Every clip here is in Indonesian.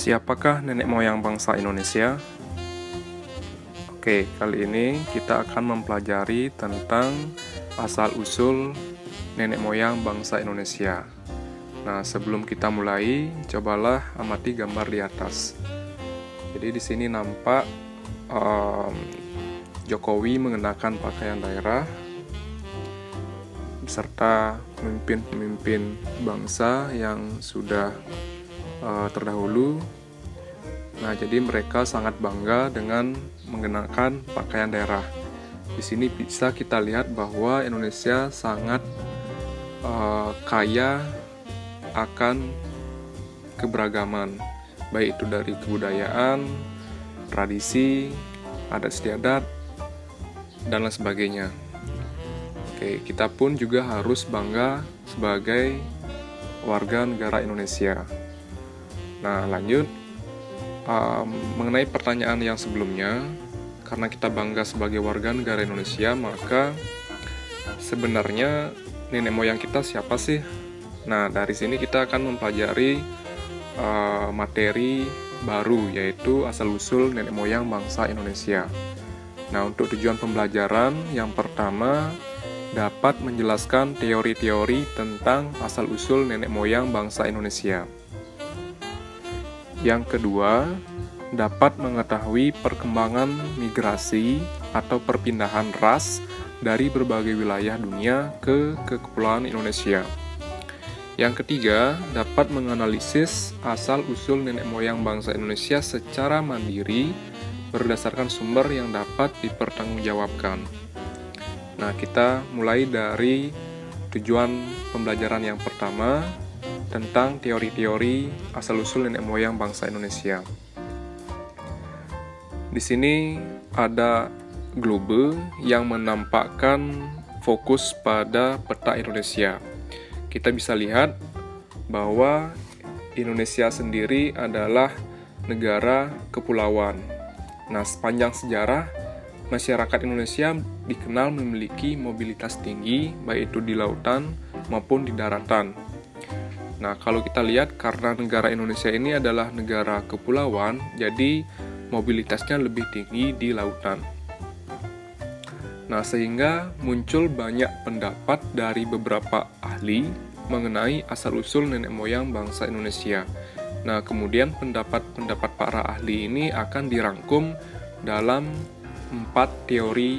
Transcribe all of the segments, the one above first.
Siapakah nenek moyang bangsa Indonesia? Oke, kali ini kita akan mempelajari tentang asal-usul nenek moyang bangsa Indonesia. Nah, sebelum kita mulai, cobalah amati gambar di atas. Jadi di sini nampak Jokowi mengenakan pakaian daerah beserta pemimpin-pemimpin bangsa yang sudah terdahulu. Nah, jadi mereka sangat bangga dengan mengenakan pakaian daerah. Di sini bisa kita lihat bahwa Indonesia sangat kaya akan keberagaman, baik itu dari kebudayaan, tradisi, adat istiadat, dan lain sebagainya. Oke, kita pun juga harus bangga sebagai warga negara Indonesia. Nah, lanjut mengenai pertanyaan yang sebelumnya, karena kita bangga sebagai warga negara Indonesia, maka sebenarnya nenek moyang kita siapa sih? Nah, dari sini kita akan mempelajari materi baru, yaitu asal-usul nenek moyang bangsa Indonesia. Nah, untuk tujuan pembelajaran, yang pertama dapat menjelaskan teori-teori tentang asal-usul nenek moyang bangsa Indonesia. Yang kedua, dapat mengetahui perkembangan migrasi atau perpindahan ras dari berbagai wilayah dunia ke Kepulauan Indonesia. Yang ketiga, dapat menganalisis asal-usul nenek moyang bangsa Indonesia secara mandiri berdasarkan sumber yang dapat dipertanggungjawabkan. Nah, kita mulai dari tujuan pembelajaran yang pertama, tentang teori-teori asal-usul nenek moyang bangsa Indonesia. Di sini ada globe yang menampakkan fokus pada peta Indonesia. Kita bisa lihat bahwa Indonesia sendiri adalah negara kepulauan. Nah, sepanjang sejarah, masyarakat Indonesia dikenal memiliki mobilitas tinggi, baik itu di lautan maupun di daratan. Nah, kalau kita lihat, karena negara Indonesia ini adalah negara kepulauan, jadi mobilitasnya lebih tinggi di lautan. Nah, sehingga muncul banyak pendapat dari beberapa ahli mengenai asal-usul nenek moyang bangsa Indonesia. Nah, kemudian pendapat-pendapat para ahli ini akan dirangkum dalam 4 teori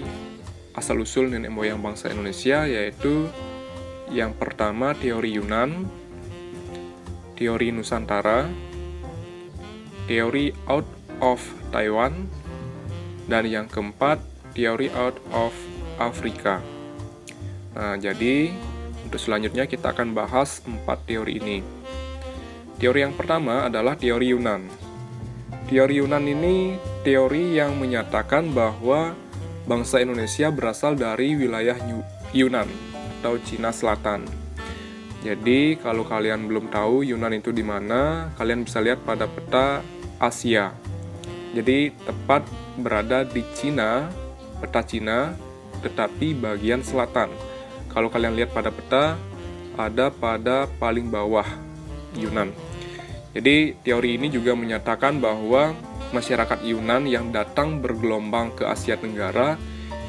asal-usul nenek moyang bangsa Indonesia, yaitu yang pertama teori Yunan, teori Nusantara, teori out of Taiwan, dan yang keempat, teori out of Afrika. Nah, jadi untuk selanjutnya kita akan bahas 4 teori ini. Teori yang pertama adalah teori Yunan. Teori Yunan ini teori yang menyatakan bahwa bangsa Indonesia berasal dari wilayah Yunan atau Cina Selatan. Jadi, kalau kalian belum tahu Yunan itu di mana, kalian bisa lihat pada peta Asia. Jadi, tepat berada di Cina, peta Cina, tetapi bagian selatan. Kalau kalian lihat pada peta, ada pada paling bawah Yunan. Jadi, teori ini juga menyatakan bahwa masyarakat Yunan yang datang bergelombang ke Asia Tenggara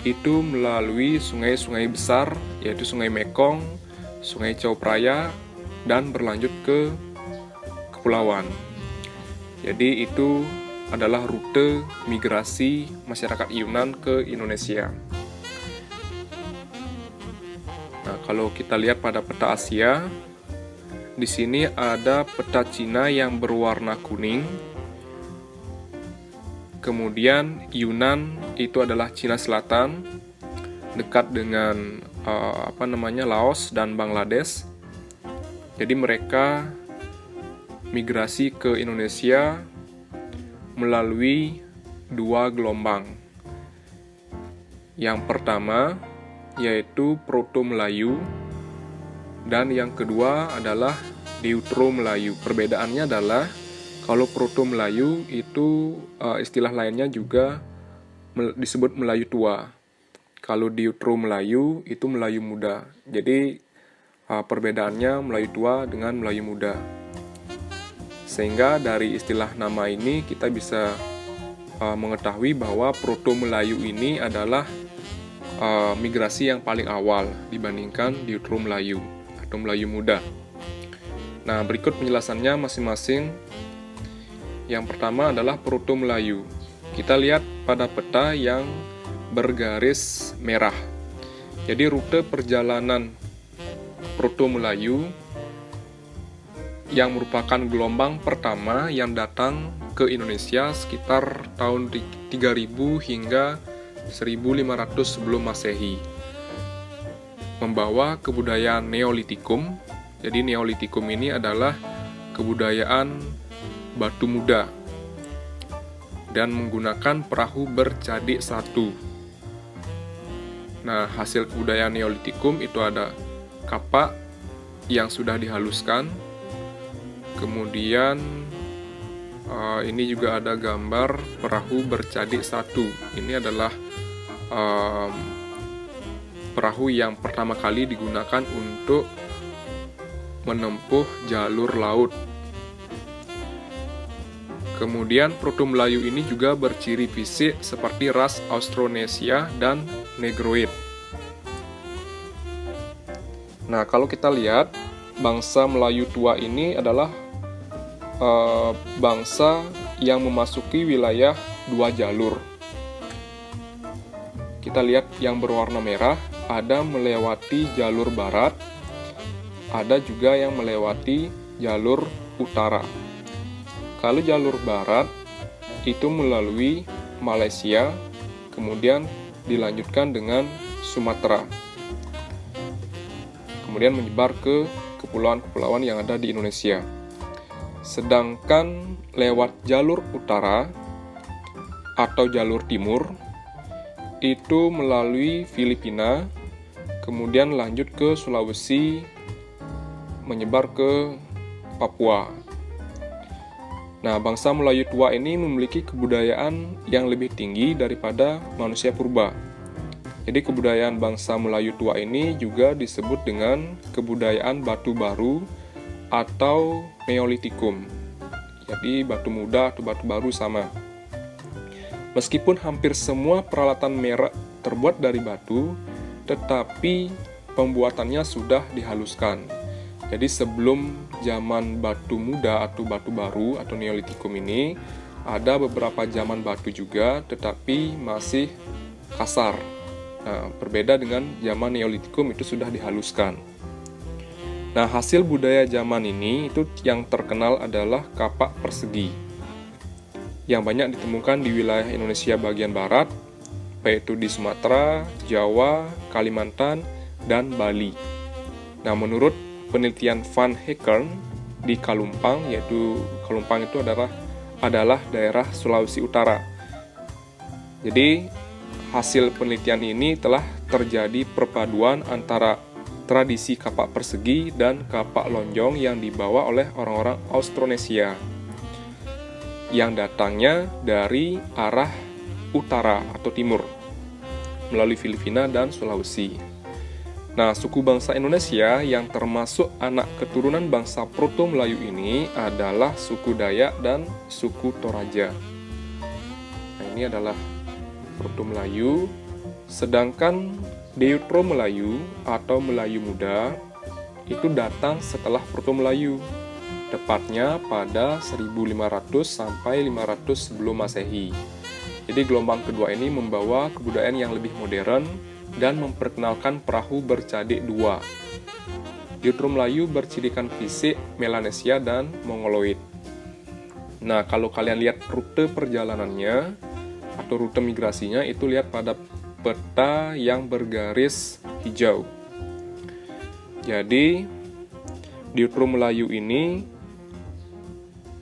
itu melalui sungai-sungai besar, yaitu Sungai Mekong, Sungai Chao Phraya, dan berlanjut ke kepulauan. Jadi itu adalah rute migrasi masyarakat Yunan ke Indonesia. Nah, kalau kita lihat pada peta Asia, di sini ada peta Cina yang berwarna kuning. Kemudian Yunan itu adalah Cina Selatan, dekat dengan Laos dan Bangladesh. Jadi mereka migrasi ke Indonesia melalui 2 gelombang. Yang pertama yaitu Proto-Melayu, dan yang kedua adalah Deutero-Melayu. Perbedaannya adalah kalau Proto-Melayu itu istilah lainnya juga disebut Melayu tua. Kalau Deutero-Melayu itu Melayu muda. Jadi perbedaannya Melayu tua dengan Melayu muda. Sehingga dari istilah nama ini kita bisa mengetahui bahwa Proto-Melayu ini adalah migrasi yang paling awal dibandingkan Deutero-Melayu atau Melayu Muda. Nah, berikut penjelasannya masing-masing. Yang pertama adalah Proto-Melayu. Kita lihat pada peta yang bergaris merah. Jadi rute perjalanan Proto-Melayu yang merupakan gelombang pertama yang datang ke Indonesia sekitar tahun 3000 hingga 1500 sebelum Masehi. Membawa kebudayaan Neolitikum. Jadi Neolitikum ini adalah kebudayaan batu muda dan menggunakan perahu bercadik satu. Nah, hasil kebudayaan Neolitikum itu ada kapak yang sudah dihaluskan. Kemudian ini juga ada gambar perahu bercadik satu. Ini adalah perahu yang pertama kali digunakan untuk menempuh jalur laut. Kemudian Proto-Melayu ini juga berciri fisik seperti ras Austronesia dan Negroid. Nah, kalau kita lihat, bangsa Melayu tua ini adalah bangsa yang memasuki wilayah dua jalur. Kita lihat yang berwarna merah, ada melewati jalur barat, ada juga yang melewati jalur utara. Kalau jalur barat itu melalui Malaysia, kemudian dilanjutkan dengan Sumatera, kemudian menyebar ke kepulauan-kepulauan yang ada di Indonesia. Sedangkan lewat jalur utara atau jalur timur itu melalui Filipina, kemudian lanjut ke Sulawesi, menyebar ke Papua. Nah, bangsa Melayu tua ini memiliki kebudayaan yang lebih tinggi daripada manusia purba. Jadi kebudayaan bangsa Melayu tua ini juga disebut dengan kebudayaan batu baru atau Neolitikum. Jadi batu muda atau batu baru sama. Meskipun hampir semua peralatan merek terbuat dari batu, tetapi pembuatannya sudah dihaluskan. Jadi sebelum zaman batu muda atau batu baru atau Neolitikum ini, ada beberapa zaman batu juga, tetapi masih kasar. Nah, berbeda dengan zaman Neolitikum itu sudah dihaluskan. Nah, hasil budaya zaman ini itu yang terkenal adalah kapak persegi, yang banyak ditemukan di wilayah Indonesia bagian barat, yaitu di Sumatera, Jawa, Kalimantan, dan Bali. Nah, menurut penelitian Van Heekern di Kalumpang, yaitu Kalumpang itu adalah daerah Sulawesi Utara. Jadi, hasil penelitian ini telah terjadi perpaduan antara tradisi kapak persegi dan kapak lonjong yang dibawa oleh orang-orang Austronesia yang datangnya dari arah utara atau timur melalui Filipina dan Sulawesi. Nah, suku bangsa Indonesia yang termasuk anak keturunan bangsa Proto-Melayu ini adalah suku Dayak dan suku Toraja. Nah, ini adalah Proto-Melayu. Sedangkan Deutero-Melayu atau Melayu Muda itu datang setelah Proto-Melayu, tepatnya pada 1500 sampai 500 sebelum Masehi. Jadi gelombang kedua ini membawa kebudayaan yang lebih modern dan memperkenalkan perahu bercadik dua. Deutero-Melayu bercirikan fisik Melanesia dan Mongoloid. Nah, kalau kalian lihat rute perjalanannya atau rute migrasinya, itu lihat pada peta yang bergaris hijau. Jadi Deutero-Melayu ini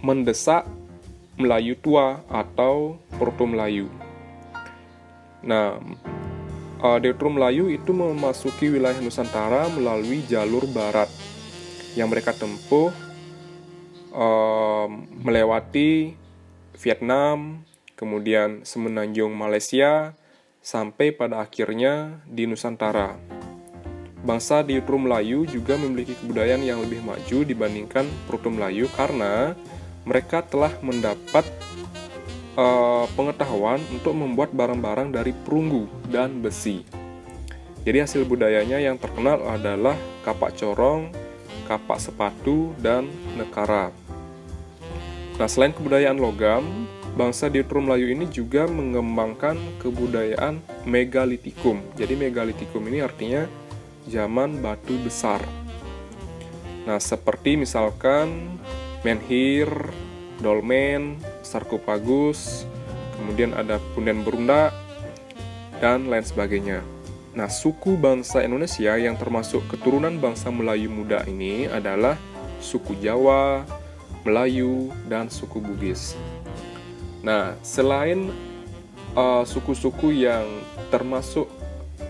mendesak Melayu tua atau Proto-Melayu. Nah, Deutero-Melayu itu memasuki wilayah Nusantara melalui jalur barat yang mereka tempuh melewati Vietnam, kemudian Semenanjung Malaysia, sampai pada akhirnya di Nusantara. Bangsa Deutero-Melayu juga memiliki kebudayaan yang lebih maju dibandingkan Proto-Melayu karena mereka telah mendapat pengetahuan untuk membuat barang-barang dari perunggu dan besi. Jadi hasil budayanya yang terkenal adalah kapak corong, kapak sepatu, dan nekara. Nah, selain kebudayaan logam, bangsa Deuteroom Melayu ini juga mengembangkan kebudayaan megalitikum. Jadi megalitikum ini artinya zaman batu besar. Nah, seperti misalkan menhir, dolmen, sarkofagus, kemudian ada punden berunda, dan lain sebagainya. Nah, suku bangsa Indonesia yang termasuk keturunan bangsa Melayu muda ini adalah suku Jawa, Melayu, dan suku Bugis. Nah, selain suku-suku yang termasuk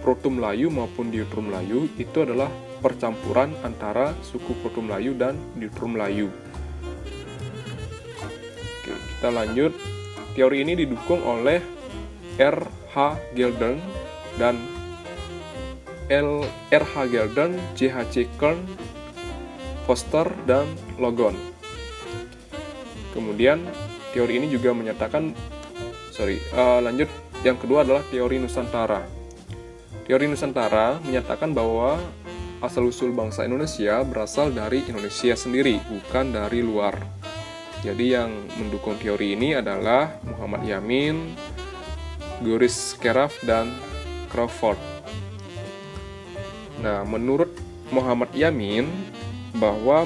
Proto Melayu maupun Deuteroom Melayu, itu adalah percampuran antara suku Proto Melayu dan Deuteroom Melayu. Oke, kita lanjut. Teori ini didukung oleh R.H. Gelden dan R.H. Gelden, J.H.C. Kern, Foster, dan Logon. Kemudian teori ini juga menyatakan, lanjut, yang kedua adalah teori Nusantara. Teori Nusantara menyatakan bahwa asal-usul bangsa Indonesia berasal dari Indonesia sendiri, bukan dari luar. Jadi yang mendukung teori ini adalah Muhammad Yamin, Goris Keraf, dan Crawford. Nah, menurut Muhammad Yamin, bahwa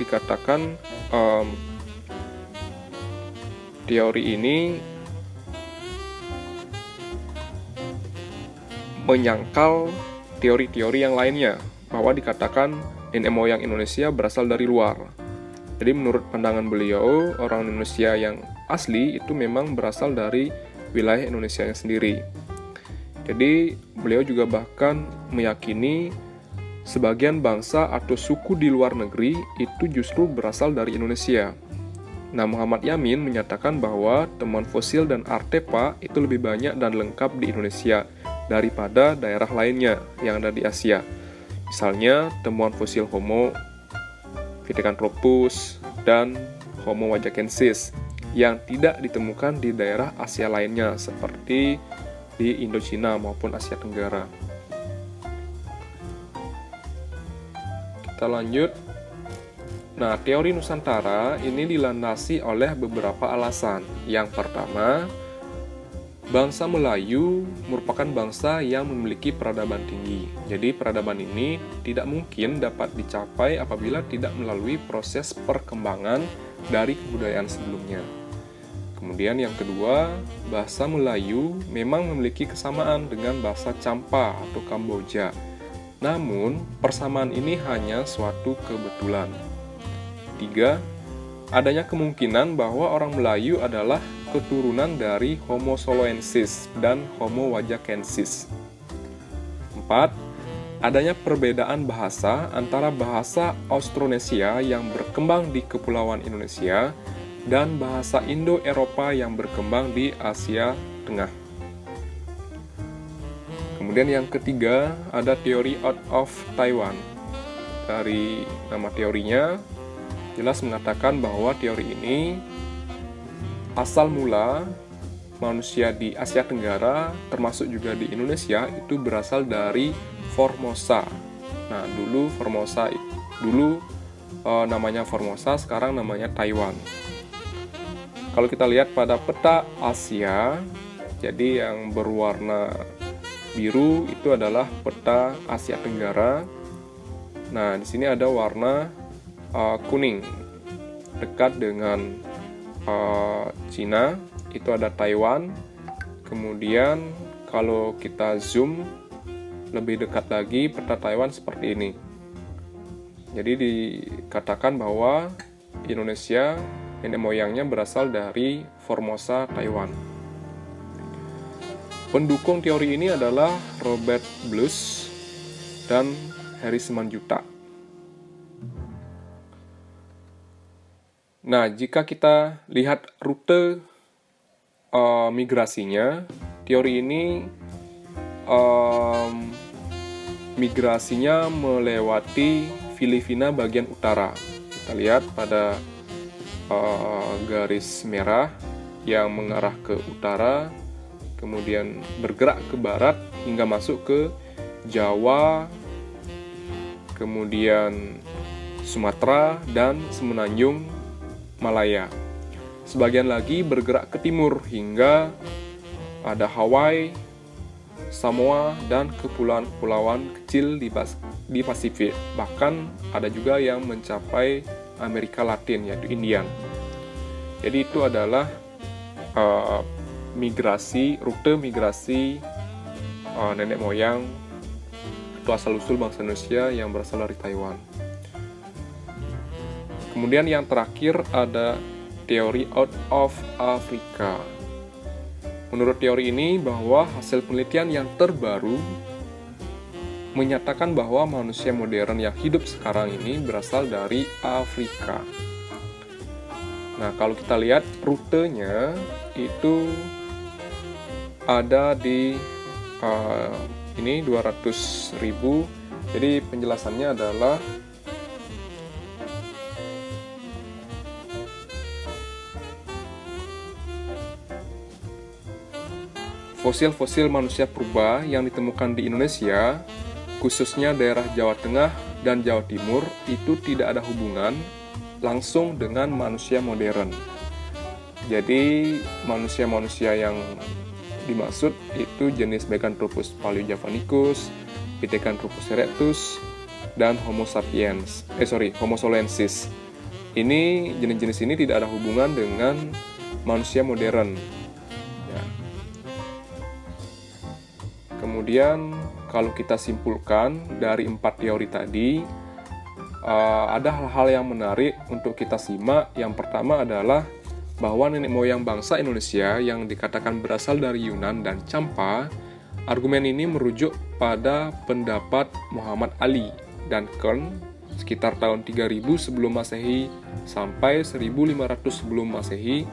dikatakan teori ini menyangkal teori-teori yang lainnya, bahwa dikatakan nenek moyang Indonesia berasal dari luar. Jadi menurut pandangan beliau, orang Indonesia yang asli itu memang berasal dari wilayah Indonesia yang sendiri. Jadi beliau juga bahkan meyakini sebagian bangsa atau suku di luar negeri itu justru berasal dari Indonesia. Nah, Muhammad Yamin menyatakan bahwa temuan fosil dan artefak itu lebih banyak dan lengkap di Indonesia daripada daerah lainnya yang ada di Asia. Misalnya temuan fosil Homo pithecanthropus dan Homo wajakensis yang tidak ditemukan di daerah Asia lainnya seperti di Indochina maupun Asia Tenggara. Kita lanjut. Nah, teori Nusantara ini dilandasi oleh beberapa alasan. Yang pertama, bangsa Melayu merupakan bangsa yang memiliki peradaban tinggi. Jadi peradaban ini tidak mungkin dapat dicapai apabila tidak melalui proses perkembangan dari kebudayaan sebelumnya. Kemudian yang kedua, bahasa Melayu memang memiliki kesamaan dengan bahasa Champa atau Kamboja. Namun, persamaan ini hanya suatu kebetulan. 3. Adanya kemungkinan bahwa orang Melayu adalah keturunan dari Homo soloensis dan Homo wajakensis. 4. Adanya perbedaan bahasa antara bahasa Austronesia yang berkembang di Kepulauan Indonesia dan bahasa Indo-Eropa yang berkembang di Asia Tengah. Kemudian yang ketiga, ada teori out of Taiwan. Dari nama teorinya, jelas mengatakan bahwa teori ini asal mula manusia di Asia Tenggara, termasuk juga di Indonesia, itu berasal dari Formosa. Nah, dulu namanya Formosa, sekarang namanya Taiwan. Kalau kita lihat pada peta Asia, jadi yang berwarna biru itu adalah peta Asia Tenggara. Nah, di sini ada warna kuning dekat dengan Cina, itu ada Taiwan. Kemudian kalau kita zoom lebih dekat lagi, peta Taiwan seperti ini. Jadi dikatakan bahwa Indonesia nenek moyangnya berasal dari Formosa, Taiwan. Pendukung teori ini adalah Robert Blues dan Harry Simanjuntak. Nah, jika kita lihat rute migrasinya, teori ini migrasinya melewati Filipina bagian utara. Kita lihat pada garis merah yang mengarah ke utara, kemudian bergerak ke barat hingga masuk ke Jawa, kemudian Sumatera, dan Semenanjung Malaya. Sebagian lagi bergerak ke timur hingga ada Hawaii, Samoa, dan kepulauan-kepulauan kecil di Pasifik. Bahkan ada juga yang mencapai Amerika Latin, yaitu Indian. Jadi itu adalah rute migrasi nenek moyang atau asal-usul bangsa Indonesia yang berasal dari Taiwan. Kemudian yang terakhir ada teori out of Africa. Menurut teori ini, bahwa hasil penelitian yang terbaru menyatakan bahwa manusia modern yang hidup sekarang ini berasal dari Afrika. Nah, kalau kita lihat rutenya itu ada di ini 200.000. Jadi penjelasannya adalah fosil-fosil manusia purba yang ditemukan di Indonesia, khususnya daerah Jawa Tengah dan Jawa Timur, itu tidak ada hubungan langsung dengan manusia modern. Jadi manusia-manusia yang dimaksud itu jenis Meganthropus paleojavanicus, Pithecanthropus erectus, dan Homo solensis. Ini jenis-jenis ini tidak ada hubungan dengan manusia modern. Ya. Kemudian kalau kita simpulkan dari 4 teori tadi, ada hal-hal yang menarik untuk kita simak. Yang pertama adalah bahwa nenek moyang bangsa Indonesia yang dikatakan berasal dari Yunan dan Champa, argumen ini merujuk pada pendapat Muhammad Ali dan Kern sekitar tahun 3000 sebelum Masehi sampai 1500 sebelum Masehi.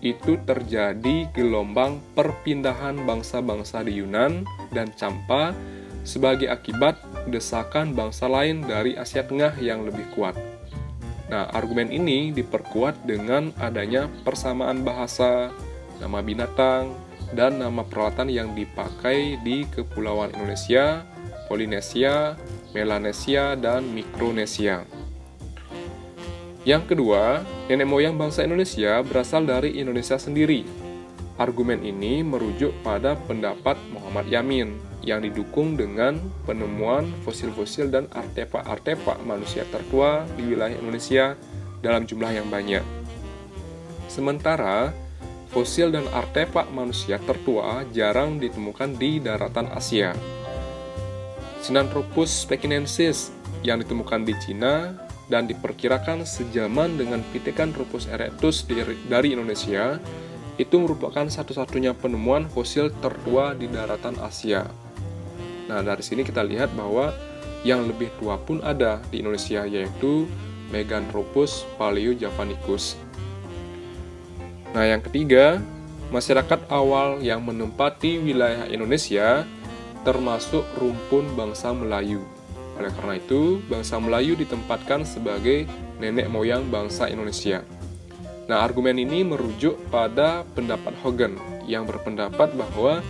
Itu terjadi gelombang perpindahan bangsa-bangsa di Yunan dan Champa sebagai akibat desakan bangsa lain dari Asia Tengah yang lebih kuat. Nah, argumen ini diperkuat dengan adanya persamaan bahasa, nama binatang, dan nama peralatan yang dipakai di Kepulauan Indonesia, Polinesia, Melanesia, dan Mikronesia. Yang kedua, nenek moyang bangsa Indonesia berasal dari Indonesia sendiri. Argumen ini merujuk pada pendapat Muhammad Yamin yang didukung dengan penemuan fosil-fosil dan artefak-artefak manusia tertua di wilayah Indonesia dalam jumlah yang banyak. Sementara, fosil dan artefak manusia tertua jarang ditemukan di daratan Asia. Sinanthropus pekinensis yang ditemukan di Cina dan diperkirakan sejaman dengan Pithecanthropus erectus dari Indonesia, itu merupakan satu-satunya penemuan fosil tertua di daratan Asia. Nah, dari sini kita lihat bahwa yang lebih tua pun ada di Indonesia, yaitu Meganthropus paleojavanicus. Nah, yang ketiga, masyarakat awal yang menempati wilayah Indonesia termasuk rumpun bangsa Melayu. Oleh karena itu, bangsa Melayu ditempatkan sebagai nenek moyang bangsa Indonesia. Nah, argumen ini merujuk pada pendapat Hogan yang berpendapat bahwa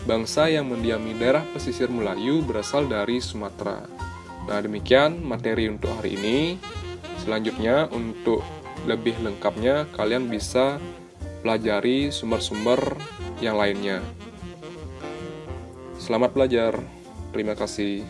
bangsa yang mendiami daerah pesisir Melayu berasal dari Sumatera. Nah, demikian materi untuk hari ini. Selanjutnya, untuk lebih lengkapnya, kalian bisa pelajari sumber-sumber yang lainnya. Selamat belajar. Terima kasih.